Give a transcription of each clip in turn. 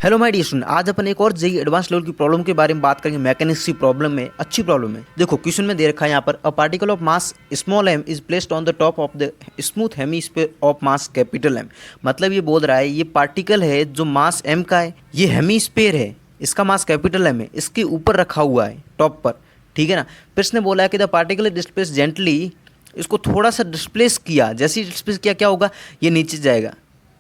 Hello my dear student, आज अपन एक और जेई एडवांस लेवल की प्रॉब्लम के बारे में बात करेंगे। मैकेनिक्स की प्रॉब्लम में अच्छी प्रॉब्लम है। देखो क्वेश्चन में दे रखा है यहाँ पर a particle of mass small M is placed on the top of the smooth hemisphere of mass capital M. मतलब ये बोल रहा है ये पार्टिकल है जो मास एम का है, ये हेमीस्फीयर है, इसका मास कैपिटल एम है, इसके ऊपर रखा हुआ है टॉप पर। ठीक है ना। फिर इसने बोला है कि the particle is displace gently, इसको थोड़ा सा डिस्प्लेस किया, जैसे ही डिस्प्लेस किया क्या होगा, ये नीचे जाएगा।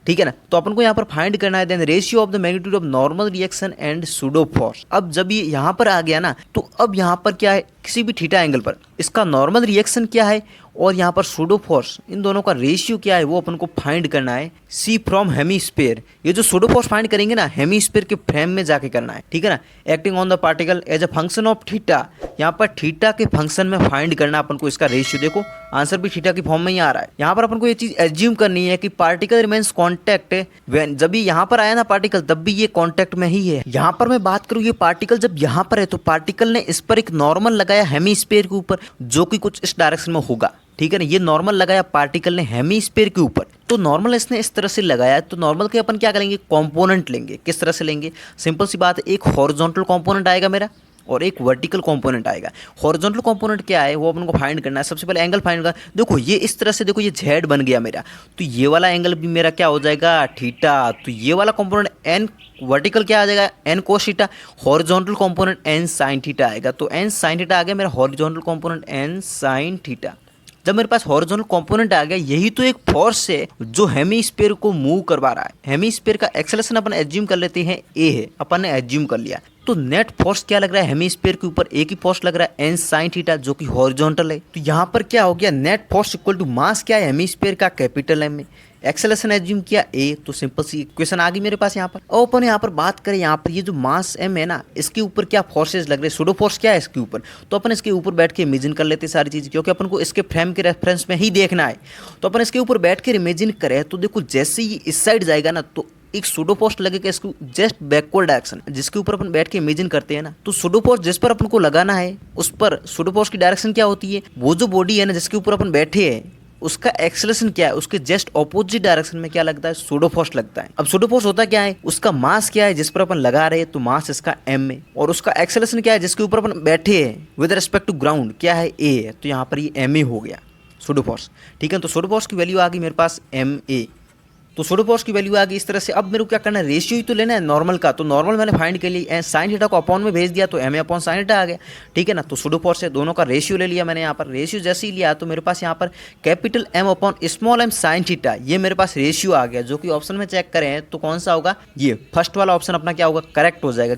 ठीक है ना। तो अपन को यहाँ पर फाइंड करना है then ratio of the magnitude of normal reaction and pseudo force. अब जब ये यहाँ पर आ गया ना, तो अब यहाँ पर क्या है, किसी भी थीटा एंगल पर इसका नॉर्मल रिएक्शन क्या है और यहाँ पर सूडो फोर्स, इन दोनों का रेशियो क्या है वो अपन को फाइंड करना है। सी फ्रॉम हेमीस्फीयर, ये जो सूडो फोर्स फाइंड करेंगे ना, हेमीस्फीयर के फ्रेम में जाके करना है। ठीक है ना। Acting on the particle as a function of theta, यहाँ पर थीटा के फंक्शन में फाइंड करना अपन को इसका रेशियो। देखो आंसर भी थीटा की फॉर्म में ही आ रहा है। यहाँ पर अपन को ये चीज एज्यूम करनी है कि पार्टिकल रिमेन्स कॉन्टैक्ट व्हेन, जब भी यहाँ पर आया ना पार्टिकल, तब भी ये कॉन्टैक्ट में ही है। यहाँ पर मैं बात करूँ, ये पार्टिकल जब यहाँ पर है तो पार्टिकल ने इस पर एक नॉर्मल लगाया हेमीस्फीयर के ऊपर, जो कि कुछ इस डायरेक्शन में होगा। ठीक है ना। ये नॉर्मल लगाया पार्टिकल ने हेमीस्फीयर के ऊपर, तो नॉर्मल इसने इस तरह से लगाया, तो नॉर्मल के अपन क्या करेंगे, कंपोनेंट लेंगे। किस तरह से लेंगे, सिंपल सी बात है, एक हॉरिजॉन्टल कंपोनेंट आएगा मेरा और एक वर्टिकल कंपोनेंट आएगा। हॉरिजॉन्टल कंपोनेंट क्या है वो अपन को फाइंड करना है। सबसे पहले एंगल फाइंड करना। देखो ये इस तरह से, देखो ये जेड बन गया मेरा, तो ये वाला एंगल भी मेरा क्या हो जाएगा, थीटा। तो ये वाला कंपोनेंट एन, वर्टिकल क्या आ जाएगा, N cos theta, horizontal component N sine theta आएगा। तो एन साइन थीटा आ गया मेरा horizontal component N sine theta. जब मेरे पास हॉरिजॉन्टल कंपोनेंट आ गया, यही तो एक फोर्स है जो हेमीस्फीयर को मूव करवा रहा है। हेमीस्फीयर का एक्सेलरेशन अपन एज्यूम कर लेते हैं ए है, अपन ने एज्यूम कर लिया। तो नेट फोर्स क्या लग रहा है हेमीस्फीयर के ऊपर, एक ही फोर्स लग रहा है एन साइन थीटा, जो कि हॉरिजॉन्टल है। तो यहाँ पर क्या हो गया, net force equal to mass क्या है हेमीस्फीयर का, कैपिटल एम में। एक्सेलरेशन एज्यूम किया ए, तो सिंपल सी इक्वेशन आ गई मेरे पास यहाँ पर। और अपन यहाँ पर बात करें, यहाँ पर ये जो मास एम है ना, इसके ऊपर क्या फोर्सेज लग रहे, सूडो फोर्स क्या है इसके ऊपर। तो अपन इसके ऊपर बैठ के इमेजिन कर लेते सारी चीज़, क्योंकि अपन को इसके फ्रेम के रेफरेंस में ही देखना है। तो अपन इसके ऊपर बैठ के इमेजिन करें, तो देखो जैसे ही इस साइड जाएगा ना, तो एक सूडो फोर्स लगेगा इसको जस्ट बैकवर्ड डायरेक्शन, जिसके ऊपर अपन बैठ के इमेजिन करते हैं ना। तो सूडो फोर्स जिस पर अपन को लगाना है, उस पर सूडो फोर्स की डायरेक्शन क्या होती है, वो जो बॉडी है ना जिसके ऊपर अपन बैठे हैं, उसका एक्सेलरेशन क्या है, उसके जस्ट ऑपोजिट डायरेक्शन में क्या लगता है, सूडो फोर्स लगता है। अब सूडो फोर्स होता क्या है, उसका मास क्या है जिस पर अपन लगा रहे हैं, तो मास इसका एम है, और उसका एक्सेलरेशन क्या है जिसके ऊपर अपन बैठे हैं विद रिस्पेक्ट टू ग्राउंड, क्या है ए है। तो यहाँ पर ये एम ए हो गया सूडो फोर्स। ठीक है। तो सूडो फोर्स की वैल्यू आ गई मेरे पास एम ए। तो सूडो फोर्स की वैल्यू आ गई इस तरह से। अब मेरे को क्या करना है, रेशियो ही तो लेना है नॉर्मल का। तो नॉर्मल मैंने फाइंड कर लिया, साइन थीटा को अपॉन में भेज दिया, तो m a upon sine theta आ गया। ठीक है ना। तो सूडो फोर्स से दोनों का रेशियो ले लिया मैंने। यहाँ पर रेशियो जैसे ही लिया, तो मेरे पास यहाँ पर capital M upon small m sine theta, ये मेरे पास रेशियो आ गया, जो कि ऑप्शन में चेक करें तो कौन सा होगा, ये फर्स्ट वाला ऑप्शन अपना क्या होगा, करेक्ट हो जाएगा।